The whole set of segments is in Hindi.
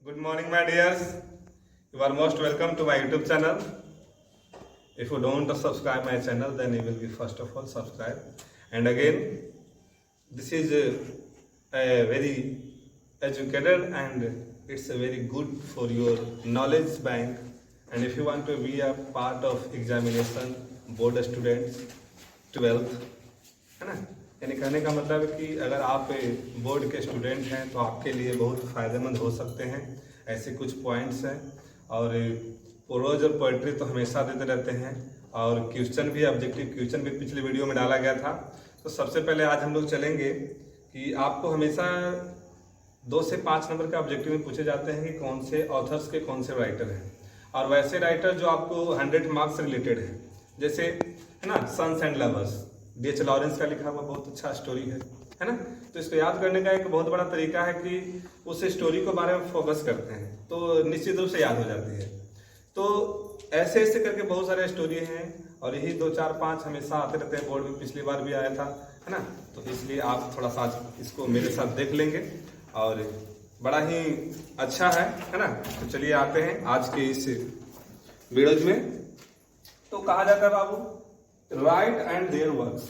Good morning, my dears. You are most welcome to my YouTube channel. If you don't subscribe my channel, then you will be first of all subscribe. And again, this is a very educated and it's a very good for your knowledge bank. And if you want to be a part of examination, board students, 12th, है ना, यानी कहने का मतलब है कि अगर आप बोर्ड के स्टूडेंट हैं तो आपके लिए बहुत फ़ायदेमंद हो सकते हैं। ऐसे कुछ पॉइंट्स हैं और प्रोज और पोइट्री तो हमेशा देते रहते हैं और क्वेश्चन भी, ऑब्जेक्टिव क्वेश्चन भी पिछले वीडियो में डाला गया था। तो सबसे पहले आज हम लोग चलेंगे कि आपको हमेशा 2 से 5 नंबर के ऑब्जेक्टिव में पूछे जाते हैं कि कौन से ऑथर्स के कौन से राइटर हैं, और वैसे राइटर जो आपको 100 मार्क्स से रिलेटेड है, जैसे है ना sons and lovers, D.H. Lawrence का लिखा हुआ बहुत अच्छा स्टोरी है ना। तो इसको याद करने का एक बहुत बड़ा तरीका है कि उस स्टोरी के बारे में फोकस करते हैं तो निश्चित रूप से याद हो जाती है। तो ऐसे ऐसे करके बहुत सारे स्टोरी हैं और यही 2 4 5 हमेशा आते रहते हैं, बोर्ड में पिछली बार भी आया था, है ना। तो इसलिए आप थोड़ा सा इसको मेरे साथ देख लेंगे और बड़ा ही अच्छा है ना। तो चलिए आते हैं आज के इस वीडियो में। तो कहा जाता है बाबू राइट एंड देयर वर्क्स,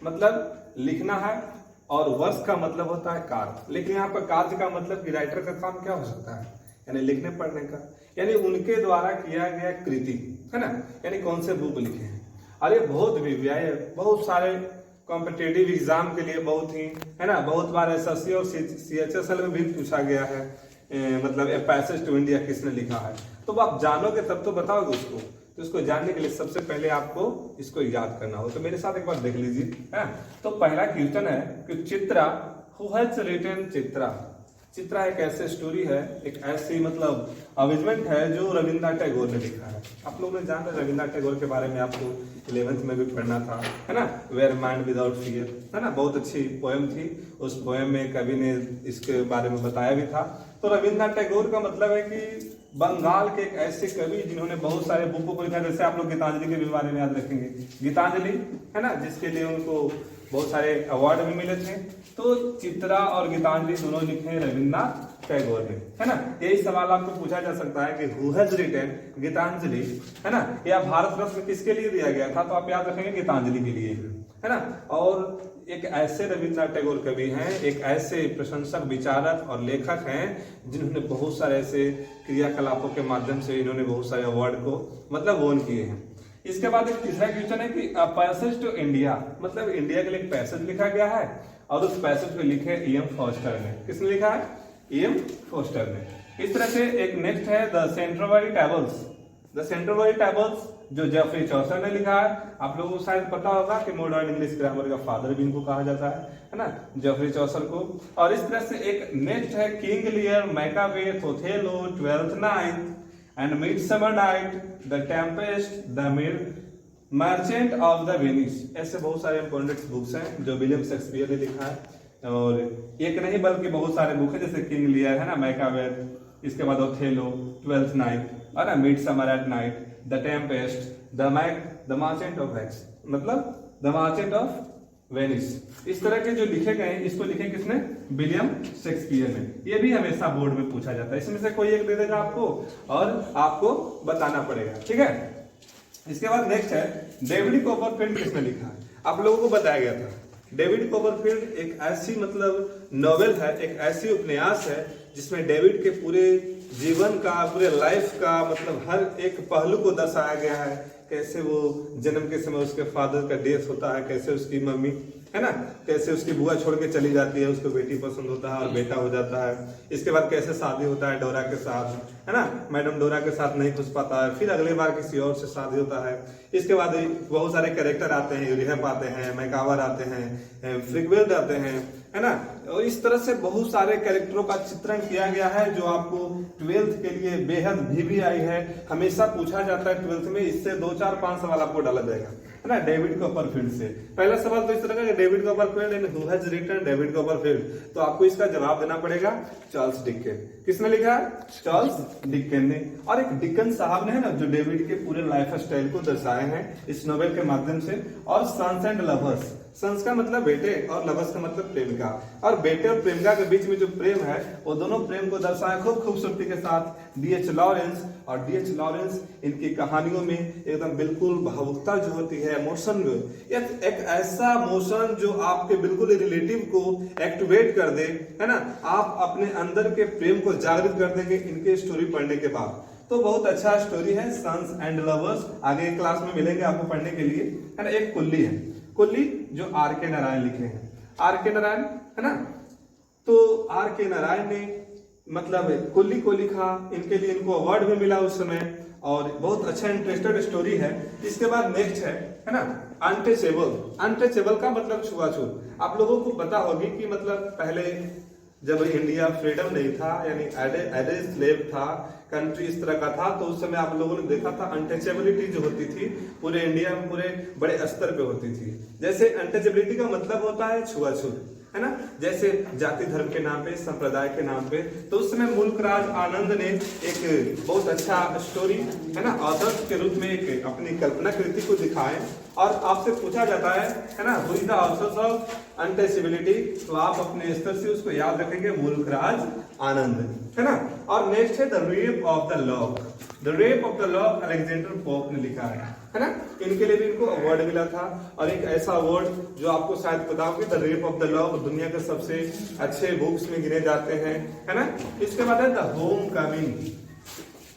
मतलब लिखना है, और वर्क्स का मतलब होता है कार्य। लेकिन यहाँ पर कार्य का मतलब कि राइटर का काम क्या हो सकता है, यानी लिखने पढ़ने का, यानी उनके द्वारा किया गया कृति, है ना, यानी कौन से बुक लिखे हैं। और ये बहुत भी बहुत सारे कॉम्पिटेटिव एग्जाम के लिए बहुत ही, है ना, बहुत बार SSC और CHSL में भी पूछा गया है, मतलब ए पैसेज टू इंडिया किसने लिखा है। तो आप जानोगे तब तो बताओगे उसको। तो इसको जानने के लिए सबसे पहले आपको इसको याद करना हो, तो मेरे साथ एक बार देख लीजिए। तो पहला क्वेश्चन है कि Chitra, who has written Chitra. Chitra एक ऐसी स्टोरी है, एक ऐसी मतलब अमेजमेंट है जो रविंद्रनाथ टैगोर ने लिखा है। आप लोगों ने जाना रविंद्रनाथ टैगोर के बारे में आपको 11th में भी पढ़ना था, है ना, वेयर माइंड विदाउट फियर, है ना, बहुत अच्छी पोएम थी। उस पोएम में कवि ने इसके बारे में बताया भी था। तो रविंद्रनाथ टैगोर का मतलब है कि बंगाल के एक ऐसे कवि जिन्होंने बहुत सारे बुकों को लिखा, जैसे आप लोग गीतांजलि के भी बारे में याद रखेंगे, गीतांजलि, है ना, जिसके लिए उनको बहुत सारे अवार्ड भी मिले थे। तो चित्रा और गीतांजलि दोनों लिखे हैं रविंद्रनाथ टैगोर ने, है ना। यही सवाल आपको पूछा जा सकता है कि हु हैज रिटन गीतांजलि, है ना, या भारत रत्न किसके लिए दिया गया था, तो आप याद रखेंगे गीतांजलि के लिए, है ना। और एक ऐसे रविंद्रनाथ टैगोर कवि हैं, एक ऐसे प्रशंसक, विचारक और लेखक हैं जिन्होंने बहुत सारे ऐसे क्रियाकलापों के माध्यम से इन्होंने बहुत सारे अवार्ड को मतलब वोन किए हैं। इसके बाद एक तीसरा क्वेश्चन है कि पैसेज टू इंडिया, मतलब इंडिया के लिए एक पैसेज लिखा गया है और उस पैसेज को लिखे E.M. फोस्टर ने। किसने लिखा है? E.M. फोस्टर ने। इस तरह से एक नेक्स्ट है द सेंट्रलवेरी टैबल्स। द सेंट्रलवेरी टैबल्स जो जेफरी चौसर ने लिखा है। आप लोगों को शायद पता होगा कि मॉडर्न इंग्लिश ग्रामर का फादर भी इनको कहा जाता है ना, जेफरी चौसर को। और इस तरह से एक नेक्स्ट है King Lear, Macbeth, Othello, 12th Night and Midsummer Night, the Tempest, the Merchant of the Venice. ऐसे बहुत सारे इंपॉर्टेंट बुक्स हैं जो विलियम शेक्सपियर ने लिखा है। और एक नहीं बल्कि बहुत सारे बुक है, जैसे किंग लियर, है ना, मैकाबेथ, इसके बाद ओथेलो, 12th नाइट, और ना midsummer at night, the Tempest, the Merchant of Venice, मतलब द मर्चेंट ऑफ वेनिस। इस तरह के जो लिखे गए हैं, इसको लिखे किसने? विलियम शेक्सपियर ने। ये भी हमेशा बोर्ड में पूछा जाता है। इसमें से कोई एक दे देगा आपको और आपको बताना पड़ेगा, ठीक है। इसके बाद नेक्स्ट है डेविड कॉपरफील्ड किसने लिखा है। आप लोगों को बताया गया था डेविड कॉपरफील्ड एक ऐसी मतलब नॉवेल है, एक ऐसी उपन्यास है जिसमें डेविड के पूरे जीवन का, पूरे लाइफ का मतलब हर एक पहलू को दर्शाया गया है। कैसे वो जन्म के समय उसके फादर का डेथ होता है, कैसे उसकी मम्मी, है ना, कैसे उसकी बुआ छोड़ के चली जाती है, उसको बेटी पसंद होता है और बेटा हो जाता है। इसके बाद कैसे शादी होता है डोरा के साथ, है ना, मैडम डोरा के साथ नहीं घुस पाता है, फिर अगले बार किसी और से शादी होता है। इसके बाद बहुत सारे कैरेक्टर आते हैं, यूरिहप आते हैं, मैकावर आते हैं, फ्रिगवेल्ड आते हैं, है ना। और इस तरह से बहुत सारे कैरेक्टरों का चित्रण किया गया है जो आपको 12th के लिए बेहद VVI है। हमेशा पूछा जाता है 12th में, इससे 2 4 5 सवाल आपको डाला जाएगा, है ना, डेविड कॉपरफील्ड से। पहला सवाल तो इस तरह का David Copperfield and who has written David Copperfield, तो आपको इसका जवाब देना पड़ेगा चार्ल्स डिकेन। किसने लिखा है? चार्ल्स डिकेन ने। और एक डिकन साहब ने, है ना, जो डेविड के पूरे लाइफ स्टाइल को दर्शाए हैं इस नोवेल के माध्यम से। और सन्स एंड लवर्स, सन्स का मतलब बेटे और लवर्स का मतलब प्रेमिका। और बेटे और प्रेमिका के बीच में जो प्रेम है वो दोनों प्रेम को दर्शाया खूब खूबसूरती के साथ डीएच लॉरेंस। और डीएच लॉरेंस इनकी कहानियों में एकदम बिल्कुल भावुकता जो होती है, इमोशन, एक ऐसा मोशन जो आपके बिल्कुल रिलेटिव को एक्टिवेट कर दे, है ना, आप अपने अंदर के प्रेम को जागृत कर देंगे इनके स्टोरी पढ़ने के बाद। तो बहुत अच्छा स्टोरी है सन्स एंड लवर्स। आगे क्लास में मिलेंगे आपको पढ़ने के लिए, है ना। एक कुल्ली है, कुल्ली जो आर के नारायण लिखे हैं, आर के नारायण, है ना। तो आर के नारायण ने मतलब कुल्ली को लिखा, इनके लिए इनको अवार्ड भी मिला उस समय, और बहुत अच्छा इंटरेस्टेड स्टोरी है। इसके बाद नेक्स्ट है ना, अनटचेबल। अनटचेबल का मतलब छुआछूत। आप लोगों को पता होगी कि मतलब पहले जब इंडिया फ्रीडम नहीं था, यानी एज ए स्लेव था, कंट्री इस तरह का था, तो उस समय आप लोगों ने देखा था अनटचेबिलिटी जो होती थी पूरे इंडिया में पूरे बड़े स्तर पे होती थी। जैसे अनटचेबिलिटी का मतलब होता है छुआछूत, है ना, जैसे जाति धर्म के नाम पे, संप्रदाय के नाम पे। तो उस समय मुल्कराज आनंद ने एक बहुत अच्छा स्टोरी, है ना, ऑथर के रूप में एक अपनी कल्पना कृति को दिखाए। और आपसे पूछा जाता है ना, who is the author of untouchability, तो आप अपने स्तर से उसको याद रखेंगे, मुल्कराज आनंद, है ना। और नेक्स्ट है the rape of the lock. The rape of the lock Alexander pope ने लिखा है ना। इनके लिए भी इनको अवार्ड मिला था। और एक ऐसा अवार्ड जो आपको शायद पता होगा, the rape of the lock दुनिया के सबसे अच्छे बुक्स में गिने जाते हैं, है ना। इसके बाद है द होम कमिंग,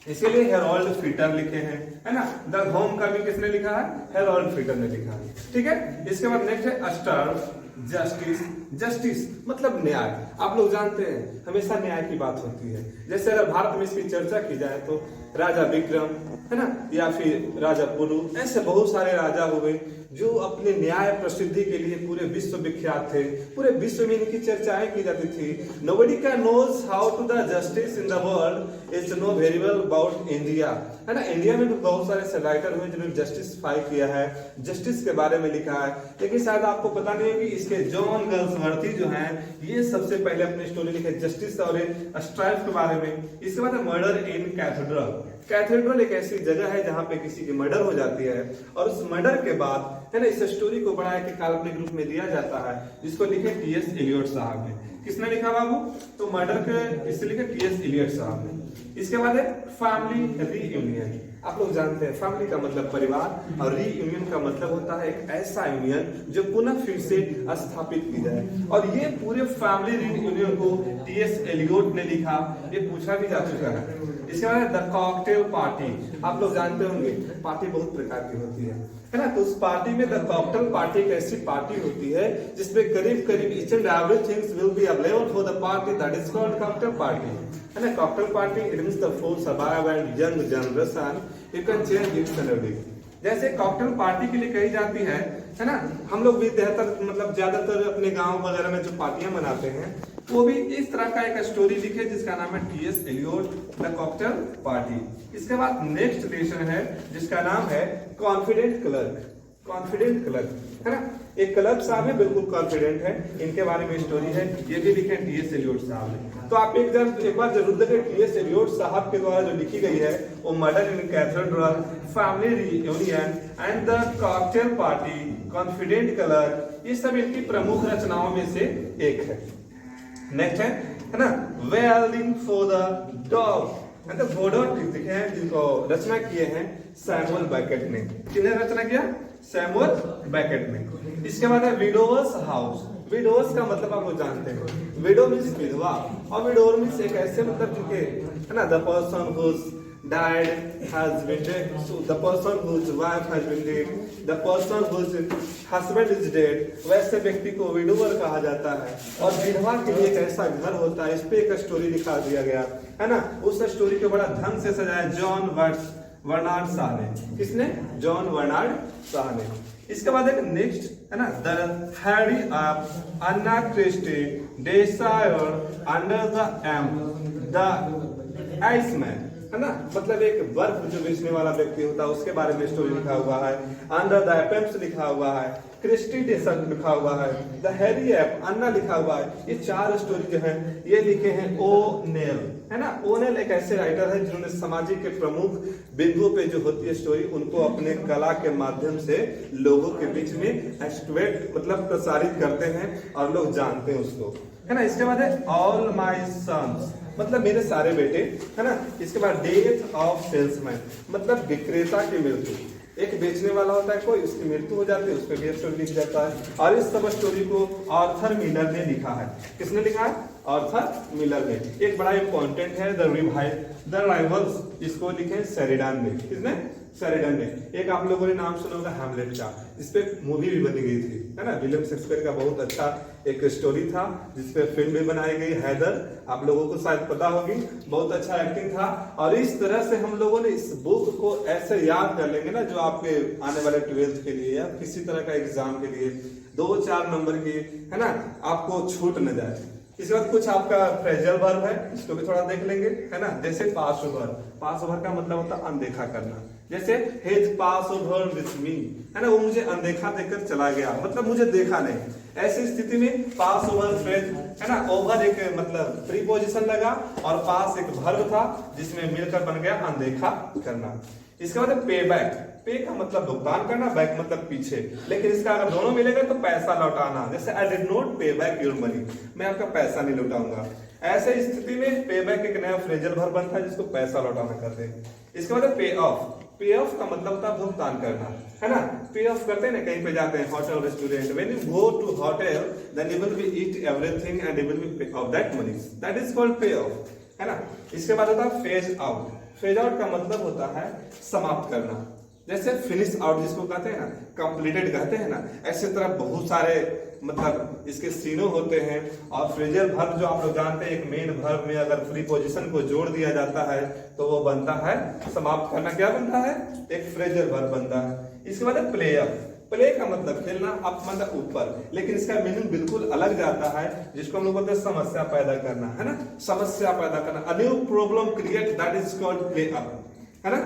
इसीलिए हेरोल्ड फीटर लिखे हैं, है ना। द होम कमिंग किसने लिखा है? हेरोल्ड फीटर ने लिखा है, ठीक है। इसके बाद नेक्स्ट है अस्टर जस्टिस। जस्टिस मतलब न्याय। आप लोग जानते हैं हमेशा न्याय की बात होती है। जैसे अगर भारत में इसकी चर्चा की जाए तो राजा विक्रम, है ना, या फिर राजा पुरु, ऐसे बहुत सारे राजा हुए जो अपने न्याय प्रसिद्धि के लिए पूरे विश्व विख्यात थे। पूरे विश्व में इनकी चर्चाएं की जाती थी। Nobody can knows how to the justice in the world is to know very well about India, है ना। इंडिया में भी बहुत सारे राइटर हुए जिन्होंने जस्टिसफाई किया है, जस्टिस के बारे में लिखा है। लेकिन शायद आपको पता नहीं है कि इसके जॉन गर्ल्सवर्थी जो हैं, ये सबसे पहले अपनी स्टोरी लिखे जस्टिस और स्ट्राइफ के बारे में। इसके बाद मर्डर इन कैथेड्रल। कैथेड्रल एक ऐसी जगह है जहां पे किसी की मर्डर हो जाती है, और उस मर्डर के बाद, है ना, इस स्टोरी को बड़ा एक काल्पनिक रूप में दिया जाता है, जिसको लिखे टी.एस. एलियट साहब ने। किसने लिखा बाबू? तो मर्डर के इससे लिखे टी.एस. एलियट साहब ने। इसके बाद है फैमिली रीयूनियन। आप लोग जानते हैं फैमिली का मतलब परिवार, और रीयूनियन का मतलब होता है एक ऐसा यूनियन जो पुनः फिर से स्थापित की जाए। और ये पूरे फैमिली रीयूनियन को टी.एस. एलियट ने लिखा, ये पूछा भी जा चुका है। इसके बाद द कॉकटेल पार्टी। आप लोग जानते होंगे पार्टी बहुत प्रकार की होती है ना। तो उस पार्टी में द कॉकटेल पार्टी एक ऐसी पार्टी होती है जिसमें करीब करीब each and every things will be available for the party, that is called cocktail party, है ना। Cocktail party it means the food survive and young generation you can change it's everything. जैसे कॉकटेल पार्टी के लिए कही जाती है ना। हम लोग भी मतलब ज्यादातर अपने गांव वगैरह में जो पार्टियां मनाते हैं वो भी इस तरह का एक स्टोरी लिखे जिसका नाम है T S. Eliot the cocktail party. इसके बाद नेक्स्ट लेसन है जिसका नाम है कॉन्फिडेंट क्लर्क। कॉन्फिडेंट क्लर्क, है ना। एक क्लर्क साहब है, बिल्कुल कॉन्फिडेंट है, इनके बारे में स्टोरी है, ये भी लिखे टी.एस. एलियट साहब ने। तो आप एक बार जरूर देखें टी.एस. एलियट साहब के द्वारा जो लिखी गई है वो murder in cathedral, family reunion and the cocktail party, confident clerk, ये सब इनकी प्रमुख रचनाओं में से एक है। नेक्स्ट है ना, वेलिंग फॉर द डॉग। मतलब बोडोट लिखे हैं जिनको रचना किए हैं सैमुअल बैकेट ने। किसने रचना किया? सैमुअल बैकेट ने। इसके बाद है विडोवर्स हाउस। विडोवर्स का मतलब आप लोग जानते हैं, विडो मींस विधवा, और विडोवर मींस एक ऐसे मतलब जिनके, है ना, the person whose died has been dead, so the person whose wife has been dead, the person whose husband is dead, वैसे व्यक्ति को विडोवर कहा जाता है। और विधवा के लिए एक ऐसा घर होता है, इस पे एक स्टोरी दिखा दिया गया, है ना। उस स्टोरी को बड़ा ढंग से सजाया जॉन वर्नार्ड शाह ने। किसने? जॉन वर्नार्ड शाह ने। इसके बाद एक नेक्स्ट है ना, the Hairy of Anna Christie desired under the एम्प द आइसमैन, है ना। मतलब एक बर्फ जो बेचने वाला व्यक्ति होता है उसके बारे में स्टोरी लिखा हुआ है। अंडर द एपेम्स लिखा हुआ है, क्रिस्टी डेसर्ट लिखा हुआ है, द हैरी एप अन्ना लिखा हुआ है। ये चार स्टोरी जो है ये लिखे हैं ओ नेल। है ना। ओनेल एक ऐसे राइटर है जिन्होंने सामाजिक के प्रमुख बिंदुओं पे जो होती है स्टोरी, उनको अपने कला के माध्यम से लोगों के बीच में एक्सट्रैक्ट मतलब प्रसारित करते हैं और लोग जानते हैं उसको, है ना। इसके बाद है ऑल माई सन्स, मतलब मेरे सारे बेटे, है ना। इसके बाद डेथ ऑफ सेल्समैन, मतलब विक्रेता की मृत्यु। एक बेचने वाला होता है कोई, उसकी मृत्यु हो जाती है, उस पर भी स्टोरी लिख जाता है। और इस सब स्टोरी को आर्थर मिलर ने लिखा है। किसने लिखा है? आर्थर मिलर ने। एक बड़ा इंपॉर्टेंट है द राइवल्स, इसको लिखे शेरिडन ने। किसने? शेरिडन ने। एक आप लोगों ने नाम सुना होगा हैमलेट का, इस पे मूवी भी बनी गई थी, है ना। विलियम शेक्सपियर का बहुत अच्छा एक स्टोरी था जिसपे फिल्म भी बनाई गई, हैदर, आप लोगों को शायद पता होगी, बहुत अच्छा एक्टिंग था। और इस तरह से हम लोगों ने इस बुक को ऐसे याद कर लेंगे ना, जो आपके आने वाले 12th के लिए या किसी तरह का एग्जाम के लिए 2-4 नंबर की, है ना, आपको छूट न जाए। इसके बाद कुछ आपका फ्रेजल वर्ब है, इसको भी थोड़ा देख लेंगे, है ना। जैसे पास ओवर, पास ओवर का मतलब होता है अनदेखा करना। जैसे hedge pass over with me, है ना, वो मुझे अनदेखा देकर चला गया, मतलब मुझे देखा नहीं। ऐसी स्थिति में पास ओवर फ्रेज, है ना, ओवर एक मतलब प्रीपोजिशन लगा और पास एक वर्ब था जिसमें मिलकर बन गया अनदेखा करना। इसके बाद पे बैक, पे का मतलब भुगतान करना, बैक मतलब पीछे, लेकिन इसका अगर दोनों मिलेगा तो पैसा लौटाना। जैसे आई डिड नॉट पे बैक योर मनी, मैं आपका पैसा नहीं लौटाऊंगा। ऐसे स्थिति में पे बैक एक नया फ्रेजल वर्ब बनता है जिसको पैसा लौटाना कहते हैं। इसके बाद पे ऑफ, पे ऑफ का मतलब होता है भुगतान करना, है ना। पे ऑफ करते हैं ना, कहीं पे जाते हैं hotel restaurant, when you go to hotel then you will be eat everything and you will be pay off that money, that is called pay off, है ना। इसके बाद होता है फेज आउट। फेज आउट का मतलब होता है समाप्त करना। जैसे फिनिश आउट जिसको कहते हैं ना, कंप्लीटेड कहते हैं ना, ऐसे तरह बहुत सारे मतलब इसके सीनों होते हैं। और फ्रेजल वर्ब जो आप लोग जानते हैं, एक मेन वर्ब में अगर प्रीपोजिशन को जोड़ दिया जाता है तो वो बनता है समाप्त करना। क्या बनता है? एक फ्रेजल वर्ब बनता है। इसके बाद है प्ले अप। प्ले का मतलब खेलना, अप मतलब ऊपर, लेकिन इसका मीनिंग बिल्कुल अलग जाता है, जिसको हम लोग बोलते हैं समस्या पैदा करना, है ना। समस्या पैदा करना, a new problem create, that is called play up, है ना।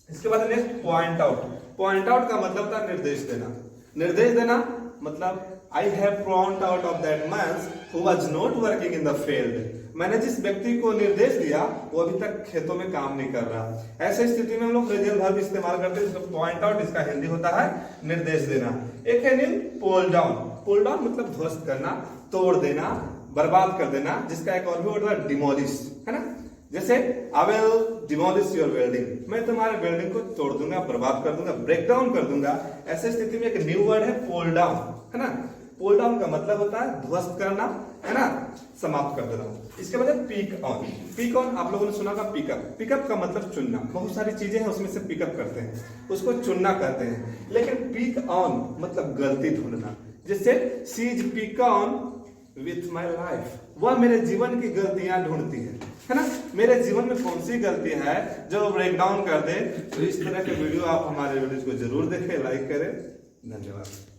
इसके बाद next point out. Point out का मतलब होता है निर्देश देना। निर्देश देना मतलब I have point out of that man who was not working in the field, मैंने जिस व्यक्ति को निर्देश दिया वो अभी तक खेतों में काम नहीं कर रहा। ऐसे स्थिति में हम लोग फ्रेजल वर्ब इस्तेमाल करते हैं, जिसको पॉइंट आउट, इसका हिंदी होता है निर्देश देना। एक है new pull down. Pull down मतलब ध्वस्त करना, तोड़ देना, बर्बाद कर देना, जिसका एक और भी वर्ड है डिमोलिश, है ना। जैसे I will demolish your building, मैं तुम्हारे बिल्डिंग को तोड़ दूंगा, बर्बाद कर दूंगा, ब्रेक डाउन कर दूंगा। ऐसे स्थिति में एक न्यू वर्ड है पुल डाउन, है ना। पुल डाउन का मतलब होता है ध्वस्त करना, है ना, समाप्त कर देना। इसके बाद पिक ऑन। पिक ऑन आप लोगों ने सुना होगा पिकअप। पिकअप का मतलब चुनना, बहुत सारी चीजें हैं उसमें से पिकअप करते हैं, उसको चुनना कहते हैं। लेकिन पिक ऑन मतलब गलती ढूंढना। जैसे she is pick on with my life, वह मेरे जीवन की गलतियां ढूंढती है ना। मेरे जीवन में कौन सी गलती है जो ब्रेक डाउन कर दे। तो इस तरह के वीडियो आप हमारे वीडियो को जरूर देखें, लाइक करें। धन्यवाद।